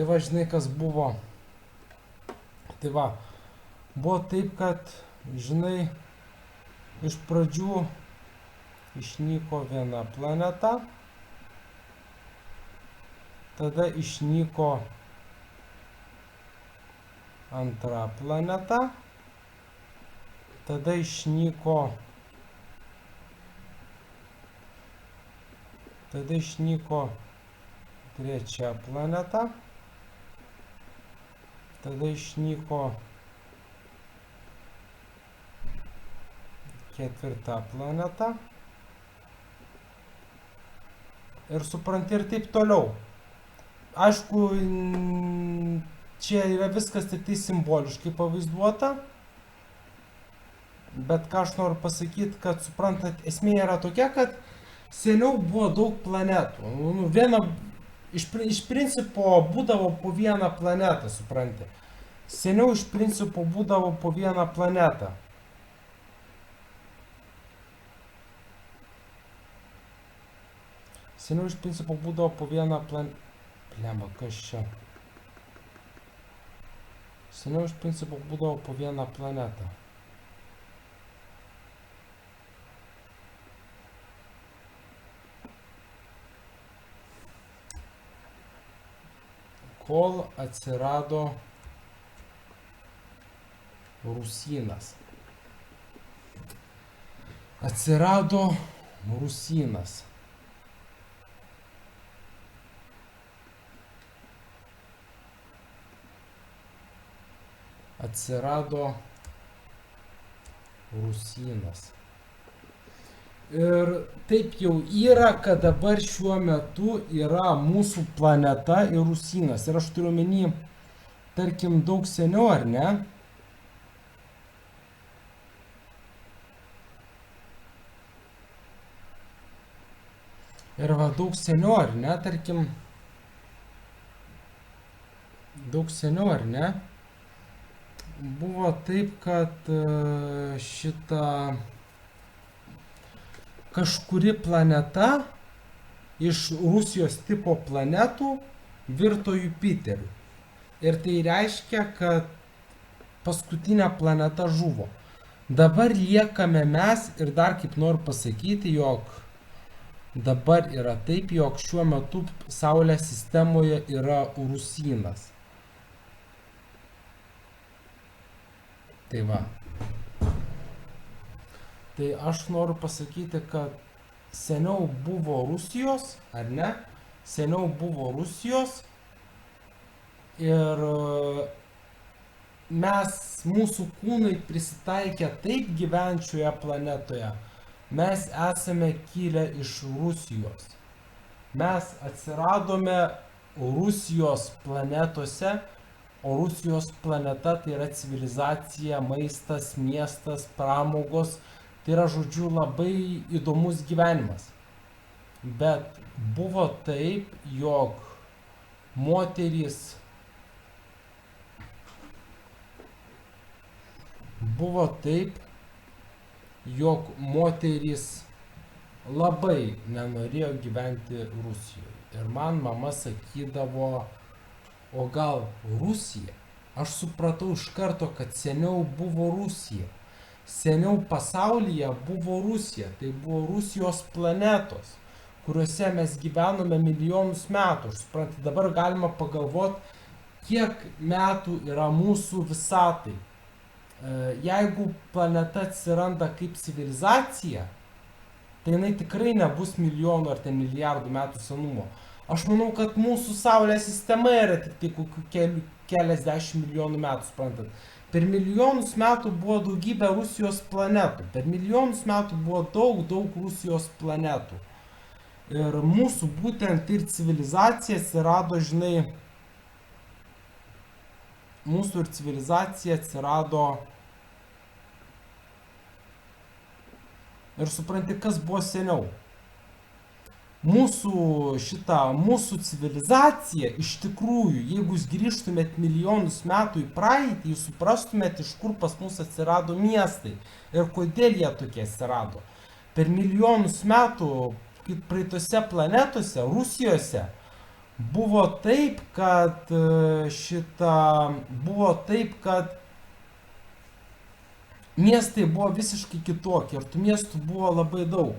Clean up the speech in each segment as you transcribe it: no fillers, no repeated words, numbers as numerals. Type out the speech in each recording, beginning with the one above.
Tai va, žinai, kas buvo. Tai va, buvo taip, kad, žinai, iš pradžių išnyko viena planeta, tada išnyko antra planeta, tada išnyko trečia planeta, tada išnyko ketvirta planeta ir supranti ir taip toliau. Aišku, čia yra viskas tik tai simboliškai pavaizduota, bet ką aš noriu pasakyti, kad suprantat, esmė yra tokia, kad seniau buvo daug planetų. Iš principo būdavo po vieną planetą, supranti. Seniau iš principo būdavo po vieną planetą. Seniau iš principo būdavo po vieną planetą. Blemba, kas čia? Seniau iš principo būdavo po vieną planetą. Kol atsirado Rusynas. Atsirado Rusynas. Ir taip jau yra, kad dabar šiuo metu yra mūsų planeta ir Rusynas. Ir aš turiu omeny, tarkim, daug seniau, ar ne? Ir va, daug seniau, ar ne? Tarkim, daug seniau, ar ne? Buvo taip, kad kažkuri planeta iš Rusijos tipo planetų virto Jupiteriu. Ir tai reiškia, kad paskutinė planeta žuvo. Dabar liekame mes ir dar kaip noriu pasakyti, jog dabar yra taip, jog šiuo metu Saulės sistemoje yra Rusynas. Tai va. Tai aš noriu pasakyti, kad seniau buvo Rusijos, ar ne? Seniau buvo Rusijos ir mūsų kūnai prisitaikė taip gyventi šioje planetoje. Mes esame kilę iš Rusijos. Mes atsiradome Rusijos planetose, o Rusijos planeta tai yra civilizacija, maistas, miestas, pramogos. Tai yra, žodžiu, labai įdomus gyvenimas. Bet buvo taip, jog moterys labai nenorėjo gyventi Rusijoje. Ir man mama sakydavo, o gal Rusija? Aš supratau iš karto, kad seniau buvo Rusija. Seniau pasaulyje buvo Rusija. Tai buvo Rusijos planetos, kuriuose mes gyvenome milijonus metų. Aš suprantu, dabar galima pagalvoti, kiek metų yra mūsų visatai. Jeigu planeta atsiranda kaip civilizacija, tai jinai tikrai nebus milijonų ar ten milijardų metų senumo. Aš manau, kad mūsų Saulės sistema yra tik tai kokių keliasdešimt milijonų metų, suprantat. Per milijonus metų buvo daugybė Rusijos planetų. Per milijonus metų buvo daug Rusijos planetų. Ir mūsų būtent ir civilizacija atsirado, žinai, mūsų ir civilizacija atsirado. Ir supranti, kas buvo seniau. Mūsų civilizacija iš tikrųjų, jeigu jūs grįžtumėt milijonus metų į praeitį, jūs suprastumėt, iš kur pas mus atsirado miestai ir kodėl jie tokie atsirado. Per milijonus metų praeitose planetose, Rusijose, buvo taip, kad miestai buvo visiškai kitokie ir tų miestų buvo labai daug.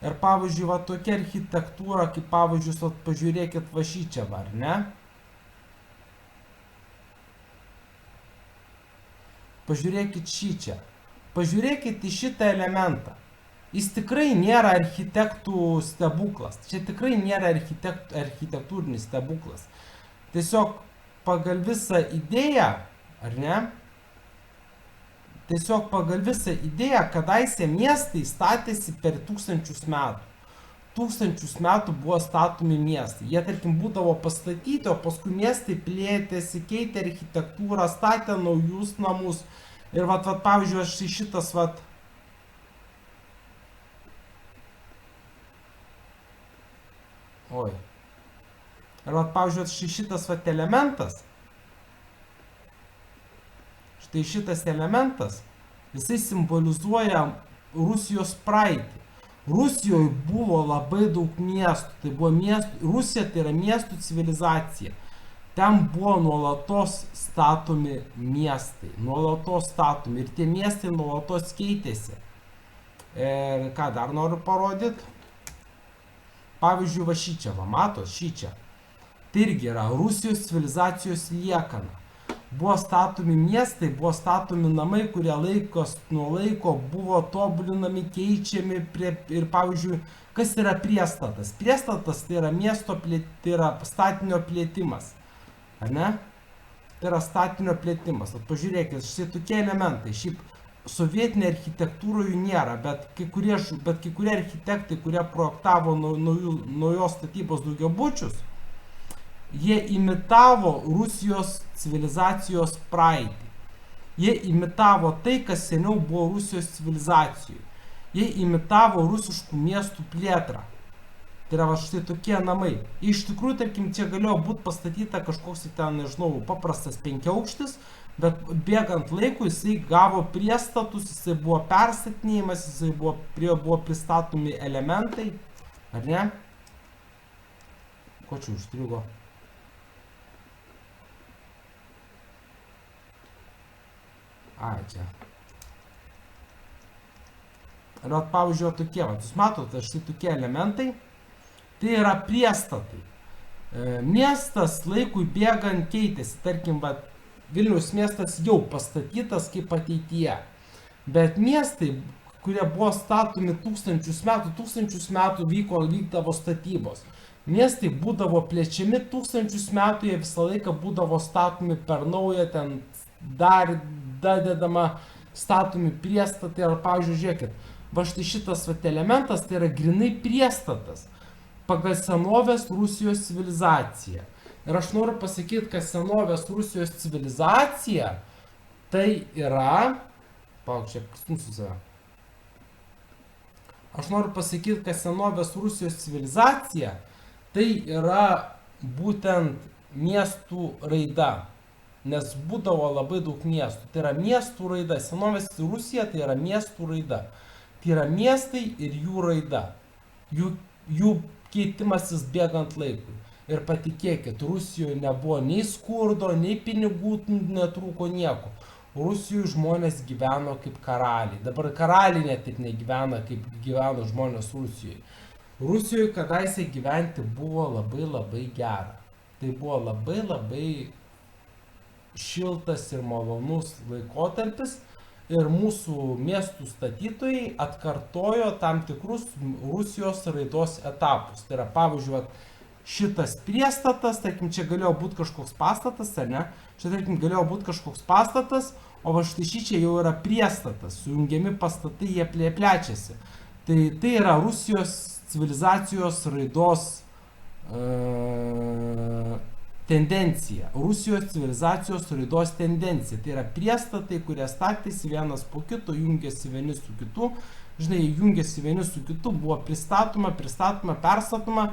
Ir pavyzdžiui, va tokia architektūra, kaip pavyzdžiui, va, pažiūrėkit va šičia, ar ne? Pažiūrėkit šičia. Pažiūrėkit į šitą elementą. Jis tikrai nėra architektų stebuklas. Čia tikrai nėra architektūrinis stebuklas. Tiesiog pagal visą idėją, ar ne? Tiesiog pagal visą idėją, kadaise miestai statėsi per tūkstančius metų. Tūkstančius metų buvo statomi miestai. Jie, tarkim, būdavo pastatyti, o paskui miestai plėtėsi, keitė architektūrą, statė naujus namus. Ir pavyzdžiui, šitas pavyzdžiui, šitas elementas. Štai šitas elementas, jisai simbolizuoja Rusijos praeitį. Rusijoje buvo labai daug miestų. Tai buvo Rusija tai yra miestų civilizacija. Ten buvo nuolatos statomi miestai. Nuolatos statomi. Ir tie miestai nuolatos keitėsi. Ir ką dar noriu parodyti? Pavyzdžiui, va šičia, matot, šičia. Tai irgi yra Rusijos civilizacijos liekana. Buvo statomi miestai, buvo statomi namai, kurie nuo laiko buvo tobulinami, keičiami ir pavyzdžiui, kas yra priestatas? Priestatas tai yra tai yra statinio plėtimas. Ar ne? Tai yra statinio plėtimas. Pažiūrėkit, štai tokie elementai. Šiaip sovietinė architektūroje nėra, bet kai kurie architektai, kurie projektavo naujos statybos daugiabučius, jie imitavo Rusijos civilizacijos praeitį. Jie imitavo tai, kas seniau buvo Rusijos civilizacijoje. Jie imitavo rusiškų miestų plėtrą. Tai yra štai tokie namai. Iš tikrųjų, tarkim, čia galėjo būti pastatyta kažkoks ten, nežinau, paprastas 5-aukštis, bet bėgant laikui jisai gavo priestatus, jisai buvo perstatinėjimas, jisai buvo pristatomi elementai. Ar ne? Ko čia užstrigo? Čia. Ir pavyzdžiui, tokie, jūs matote, štai tokie elementai, tai yra priestatai. Miestas laikui bėgant keitėsi, tarkim, Vilniaus miestas jau pastatytas kaip ateityje. Bet miestai, kurie buvo statomi tūkstančius metų vykdavo statybos. Miestai būdavo plečiami tūkstančius metų, jie visą laiką būdavo statomi per naują, ten dar dadedama statomi priestatai. Ir pavyzdžiui, žiūrėkit, va štai šitas elementas tai yra grinai priestatas pagal senovės Rusijos civilizaciją. Ir aš noriu pasakyti, kad senovės Rusijos civilizacija tai yra... Aš noriu pasakyti, kad senovės Rusijos civilizacija tai yra būtent miestų raida. Nes būdavo labai daug miestų. Tai yra miestų raida. Senovės Rusija tai yra miestų raida. Tai yra miestai ir jų raida. Jų keitimasis bėgant laikui. Ir patikėkit, Rusijoje nebuvo nei skurdo, nei pinigų netrūko nieko. Rusijoje žmonės gyveno kaip karaliai. Dabar karaliai net taip negyvena, kaip gyveno žmonės Rusijoje. Rusijoje kadaise gyventi buvo labai gera. Tai buvo labai šiltas ir malonus laikotarpis ir mūsų miestų statytojai atkartojo tam tikrus Rusijos raidos etapus. Tai yra, pavyzdžiui, šitas priestatas, tarkim, čia galėjo būti kažkoks pastatas, ar ne? Čia, tarkim, galėjo būti kažkoks pastatas, o va štai šičia jau yra priestatas, sujungiami pastatai, jie plečiasi. Tai yra Rusijos civilizacijos raidos tendencija. Rusijos civilizacijos raidos tendencija. Tai yra priestatai, kurie statėsi vienas po kito, jungėsi vieni su kitu. Žinai, jungėsi vieni su kitu, buvo pristatoma, perstatoma.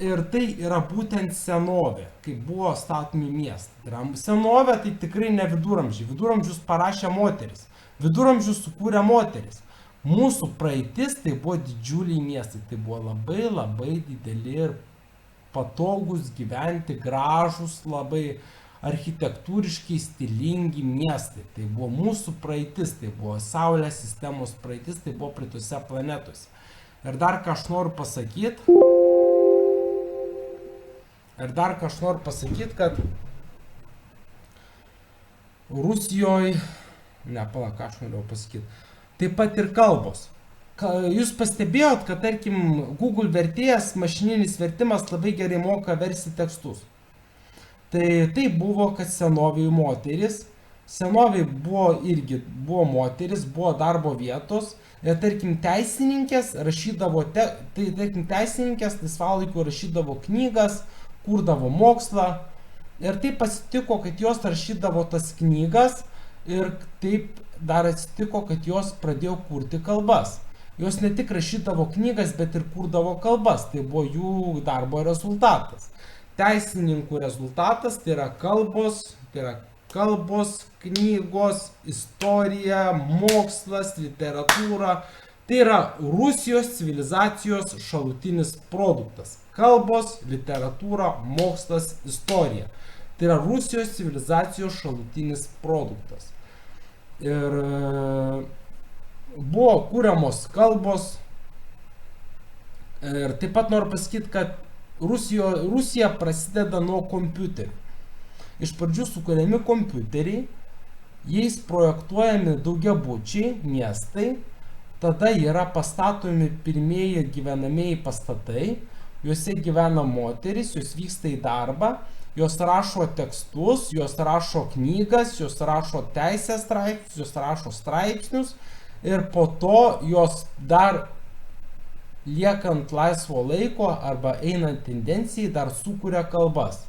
Ir tai yra būtent senovė, kai buvo statomi miestai. Senovė tai tikrai ne viduramžiai. Viduramžius parašė moteris. Viduramžius sukūrė moteris. Mūsų praeitis tai buvo didžiuliai miestai. Tai buvo labai dideli ir patogus gyventi, gražus, labai architektūriškai stilingi miestai. Tai buvo mūsų praeitis, tai buvo Saulės sistemos praeitis, tai buvo praeitose planetose. Ir dar ką aš noriu pasakyti, kad Rusijoje, ką aš norėjau pasakyti, taip pat ir kalbos. Jūs pastebėjot, kad tarkim Google vertėjas, mašininis vertimas labai gerai moka versti tekstus. Tai buvo, kad senovėje buvo moteris, buvo darbo vietos ir tarkim teisininkės laisvalaikiu rašydavo knygas, kurdavo mokslą ir taip pasitiko, kad jos rašydavo tas knygas ir taip dar atsitiko, kad jos pradėjo kurti kalbas. Jos ne tik rašydavo knygas, bet ir kurdavo kalbas. Tai buvo jų darbo rezultatas. Teisininkų rezultatas tai yra kalbos, knygos, istorija, mokslas, literatūra. Tai yra Rusijos civilizacijos šalutinis produktas. Kalbos, literatūra, mokslas, istorija. Tai yra Rusijos civilizacijos šalutinis produktas. Ir buvo kūriamos kalbos. Ir taip pat noriu pasakyti, kad Rusija prasideda nuo kompiuterių. Iš pradžių sukuriami kompiuteriai, jais projektuojami daugiabučiai, miestai, tada yra pastatomi pirmieji gyvenamieji pastatai, juose gyvena moterys, jos vyksta į darbą, jos rašo tekstus, jos rašo knygas, jos rašo teisės straipsnius, jos rašo straipsnius ir po to jos dar liekant laisvo laiko arba einant tendencijai dar sukuria kalbas.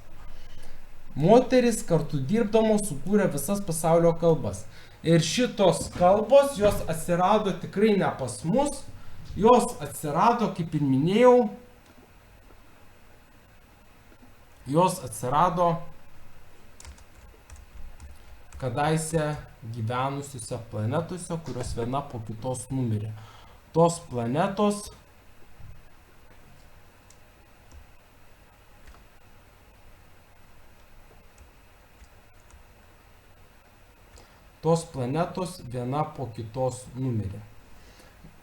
Moteris kartu dirbdamos sukūrė visas pasaulio kalbas. Ir šitos kalbos, jos atsirado tikrai ne pas mus, jos atsirado, kaip ir minėjau, jos atsirado kadaise gyvenusiuose planetose, kurios viena po kitos numirė. Tos planetos viena po kitos numirė.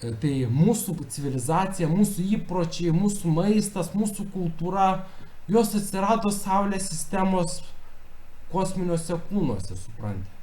Tai mūsų civilizacija, mūsų įpročiai, mūsų maistas, mūsų kultūra, jos atsirado Saulės sistemos kosminiuose kūnuose, suprantate.